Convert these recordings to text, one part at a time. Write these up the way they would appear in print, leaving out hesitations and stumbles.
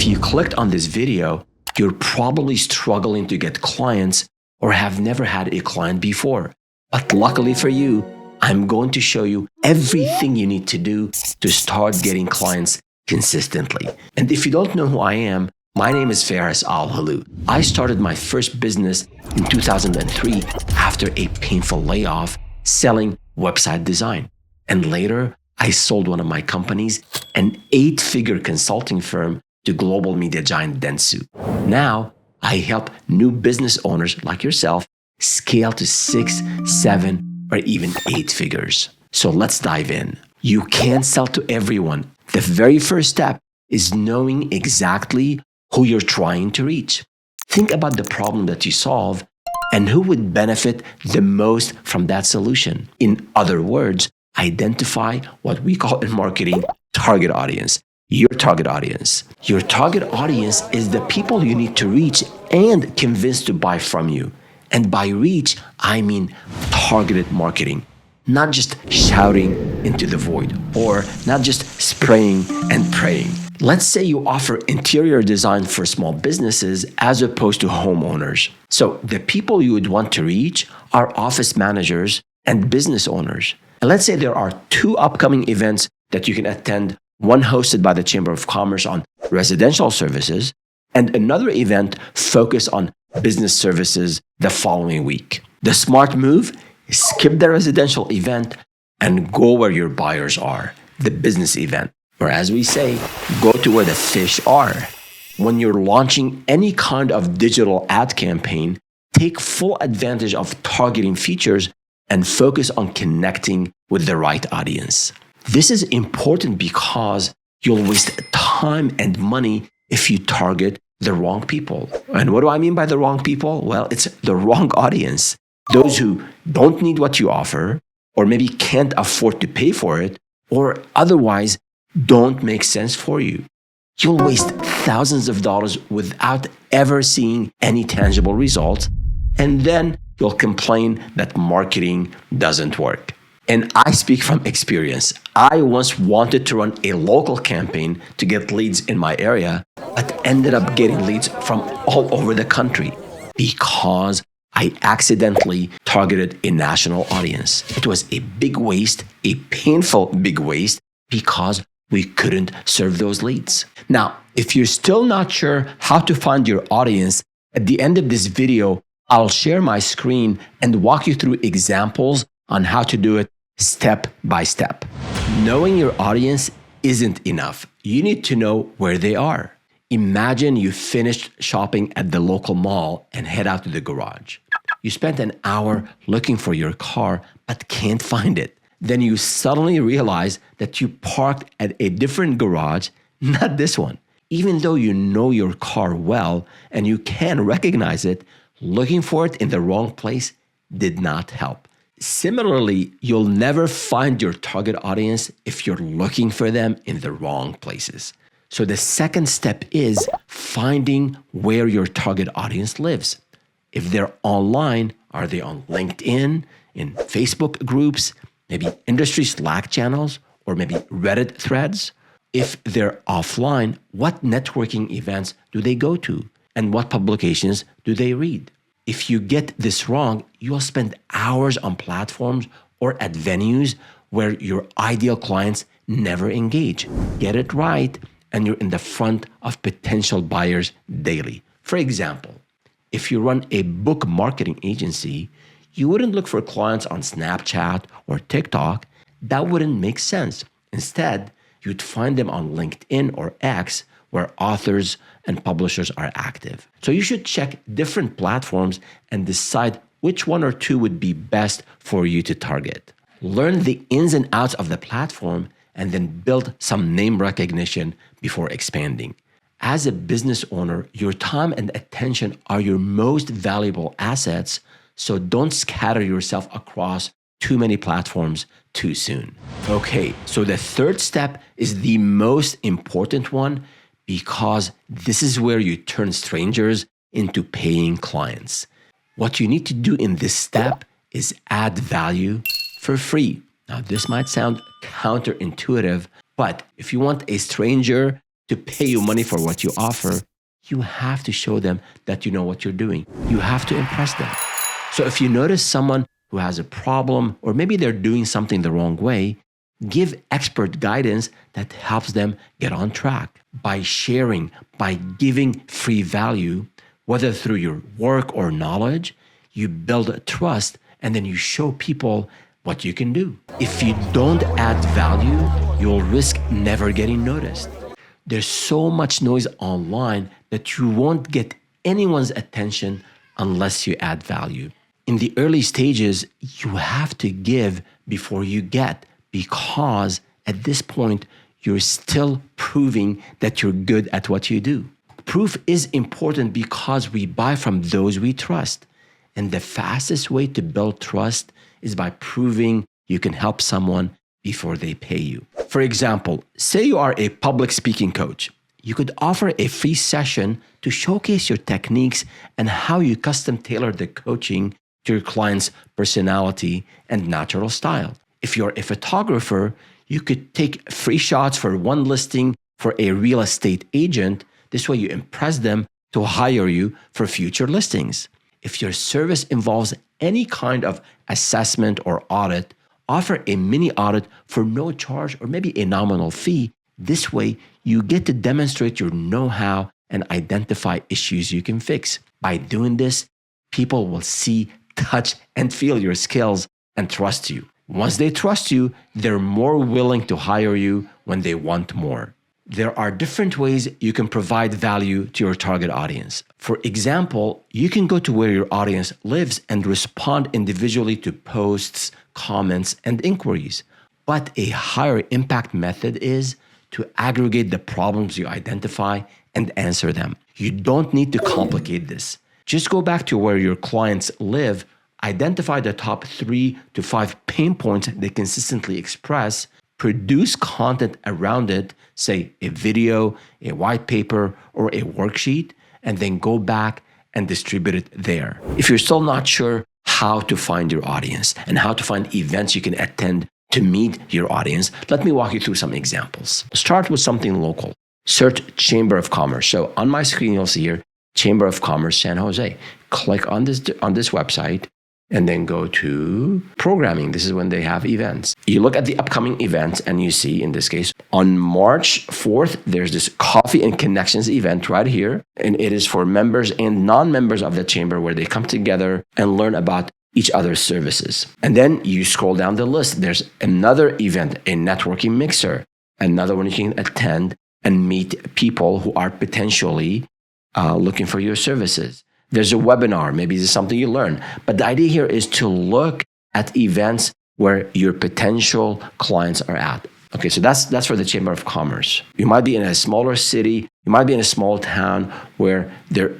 If you clicked on this video, you're probably struggling to get clients or have never had a client before. But luckily for you, I'm going to show you everything you need to do to start getting clients consistently. And if you don't know who I am, my name is Faris Al-Halou. I started my first business in 2003 after a painful layoff selling website design. And later, I sold one of my companies, an 8-figure consulting firm, to global media giant Dentsu. Now, I help new business owners like yourself scale to 6, 7, or even 8 figures. So let's dive in. You can't sell to everyone. The very first step is knowing exactly who you're trying to reach. Think about the problem that you solve and who would benefit the most from that solution. In other words, identify what we call in marketing target audience. Your target audience. Your target audience is the people you need to reach and convince to buy from you. And by reach, I mean targeted marketing, not just shouting into the void or not just spraying and praying. Let's say you offer interior design for small businesses as opposed to homeowners. So the people you would want to reach are office managers and business owners. And let's say there are 2 upcoming events that you can attend, one hosted by the Chamber of Commerce on residential services and another event focused on business services the following week. The smart move is skip the residential event and go where your buyers are, the business event. Or as we say, go to where the fish are. When you're launching any kind of digital ad campaign, take full advantage of targeting features and focus on connecting with the right audience. This is important because you'll waste time and money if you target the wrong people. And what do I mean by the wrong people? Well, it's the wrong audience. Those who don't need what you offer, or maybe can't afford to pay for it, or otherwise don't make sense for you. You'll waste thousands of dollars without ever seeing any tangible results, and then you'll complain that marketing doesn't work. And I speak from experience. I once wanted to run a local campaign to get leads in my area, but ended up getting leads from all over the country because I accidentally targeted a national audience. It was a big waste, a painful big waste, because we couldn't serve those leads. Now, if you're still not sure how to find your audience, at the end of this video, I'll share my screen and walk you through examples on how to do it step by step. Knowing your audience isn't enough. You need to know where they are. Imagine you finished shopping at the local mall and head out to the garage. You spent an hour looking for your car but can't find it. Then you suddenly realize that you parked at a different garage, not this one. Even though you know your car well and you can recognize it, looking for it in the wrong place did not help. Similarly, you'll never find your target audience if you're looking for them in the wrong places. So the second step is finding where your target audience lives. If they're online, are they on LinkedIn, in Facebook groups, maybe industry Slack channels, or maybe Reddit threads? If they're offline, what networking events do they go to? And what publications do they read? If you get this wrong, you'll spend hours on platforms or at venues where your ideal clients never engage. Get it right, and you're in the front of potential buyers daily. For example, if you run a book marketing agency, you wouldn't look for clients on Snapchat or TikTok. That wouldn't make sense. Instead, you'd find them on LinkedIn or X, where authors and publishers are active. So you should check different platforms and decide which one or two would be best for you to target. Learn the ins and outs of the platform and then build some name recognition before expanding. As a business owner, your time and attention are your most valuable assets, so don't scatter yourself across too many platforms too soon. Okay, so the third step is the most important one, because this is where you turn strangers into paying clients. What you need to do in this step is add value for free. Now, this might sound counterintuitive, but if you want a stranger to pay you money for what you offer, you have to show them that you know what you're doing. You have to impress them. So if you notice someone who has a problem, or maybe they're doing something the wrong way, give expert guidance that helps them get on track. By sharing, by giving free value, whether through your work or knowledge, you build trust and then you show people what you can do. If you don't add value, you'll risk never getting noticed. There's so much noise online that you won't get anyone's attention unless you add value. In the early stages, you have to give before you get, because at this point, you're still proving that you're good at what you do. Proof is important because we buy from those we trust. And the fastest way to build trust is by proving you can help someone before they pay you. For example, say you are a public speaking coach. You could offer a free session to showcase your techniques and how you custom tailor the coaching to your client's personality and natural style. If you're a photographer, you could take free shots for one listing for a real estate agent. This way you impress them to hire you for future listings. If your service involves any kind of assessment or audit, offer a mini audit for no charge or maybe a nominal fee. This way, you get to demonstrate your know-how and identify issues you can fix. By doing this, people will see, touch, and feel your skills and trust you. Once they trust you, they're more willing to hire you when they want more. There are different ways you can provide value to your target audience. For example, you can go to where your audience lives and respond individually to posts, comments, and inquiries. But a higher impact method is to aggregate the problems you identify and answer them. You don't need to complicate this. Just go back to where your clients live, identify the top 3 to 5 pain points they consistently express, produce content around it, say a video, a white paper, or a worksheet, and then go back and distribute it there. If you're still not sure how to find your audience and how to find events you can attend to meet your audience, let me walk you through some examples. Start with something local. Search Chamber of Commerce. So on my screen, you'll see here, Chamber of Commerce San Jose. Click on this website, and then go to programming. This is when they have events. You look at the upcoming events and you see, in this case, on March 4th, there's this Coffee and Connections event right here. And it is for members and non-members of the chamber where they come together and learn about each other's services. And then you scroll down the list. There's another event, a networking mixer, another one you can attend and meet people who are potentially looking for your services. There's a webinar, maybe this is something you learn. But the idea here is to look at events where your potential clients are at. Okay, so that's for the Chamber of Commerce. You might be in a smaller city, you might be in a small town where there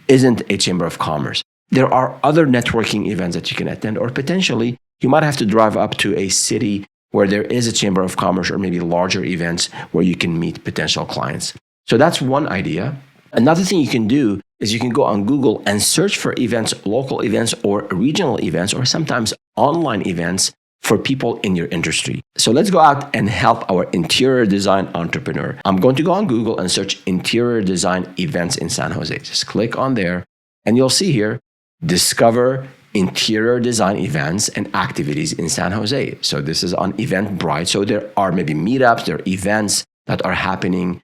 isn't a Chamber of Commerce. There are other networking events that you can attend, or potentially you might have to drive up to a city where there is a Chamber of Commerce or maybe larger events where you can meet potential clients. So that's one idea. Another thing you can do is you can go on Google and search for events, local events or regional events, or sometimes online events for people in your industry. So let's go out and help our interior design entrepreneur. I'm going to go on Google and search interior design events in San Jose. Just click on there and you'll see here, discover interior design events and activities in San Jose. So this is on Eventbrite. So there are maybe meetups, there are events that are happening.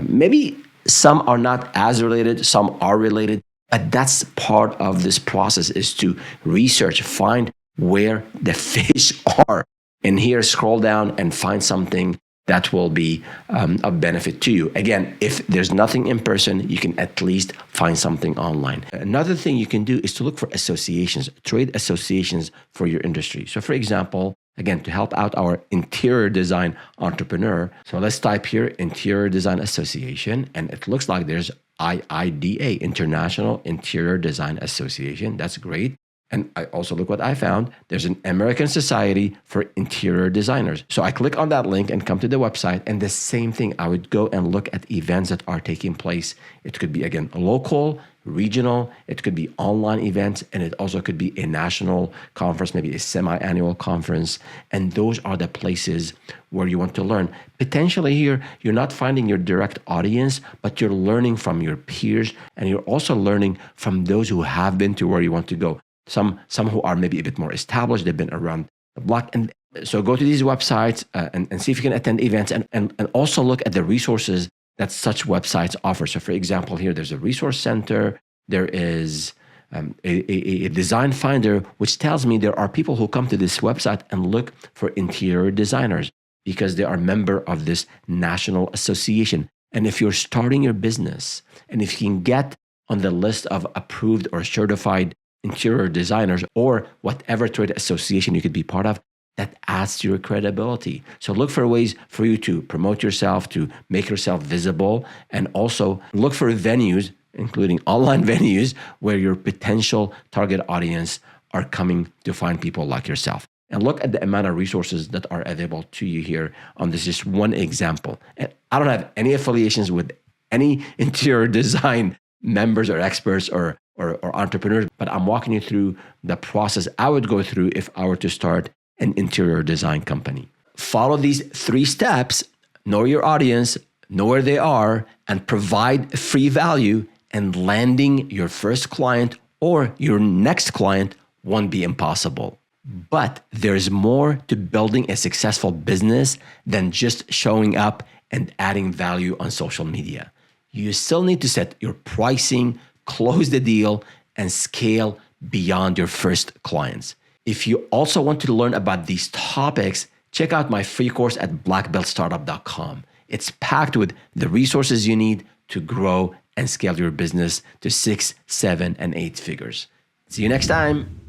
Maybe some are not as related, some are related, but that's part of this process, is to research, find where the fish are. And here, scroll down and find something that will be of benefit to you. Again, if there's nothing in person, you can at least find something online. Another thing you can do is to look for associations, trade associations for your industry. So for example, again, to help out our interior design entrepreneur. So let's type here, Interior Design Association, and it looks like there's IIDA, International Interior Design Association. That's great. And I also look what I found. There's an American Society for Interior Designers. So I click on that link and come to the website. And the same thing, I would go and look at events that are taking place. It could be, again, local, regional. It could be online events. And it also could be a national conference, maybe a semi-annual conference. And those are the places where you want to learn. Potentially here, you're not finding your direct audience, but you're learning from your peers. And you're also learning from those who have been to where you want to go. Some who are maybe a bit more established, they've been around the block. And so go to these websites and see if you can attend events and also look at the resources that such websites offer. So for example, here there's a resource center, there is a design finder, which tells me there are people who come to this website and look for interior designers because they are a member of this national association. And if you're starting your business and if you can get on the list of approved or certified interior designers or whatever trade association you could be part of, that adds to your credibility. So look for ways for you to promote yourself, to make yourself visible, and also look for venues, including online venues, where your potential target audience are coming to find people like yourself. And look at the amount of resources that are available to you here on this just one example. And I don't have any affiliations with any interior design members or experts or entrepreneurs, but I'm walking you through the process I would go through if I were to start an interior design company. Follow these 3 steps, know your audience, know where they are, and provide free value, and landing your first client or your next client won't be impossible. But there's more to building a successful business than just showing up and adding value on social media. You still need to set your pricing, close the deal, and scale beyond your first clients. If you also want to learn about these topics, check out my free course at blackbeltstartup.com. It's packed with the resources you need to grow and scale your business to 6, 7, and 8 figures. See you next time.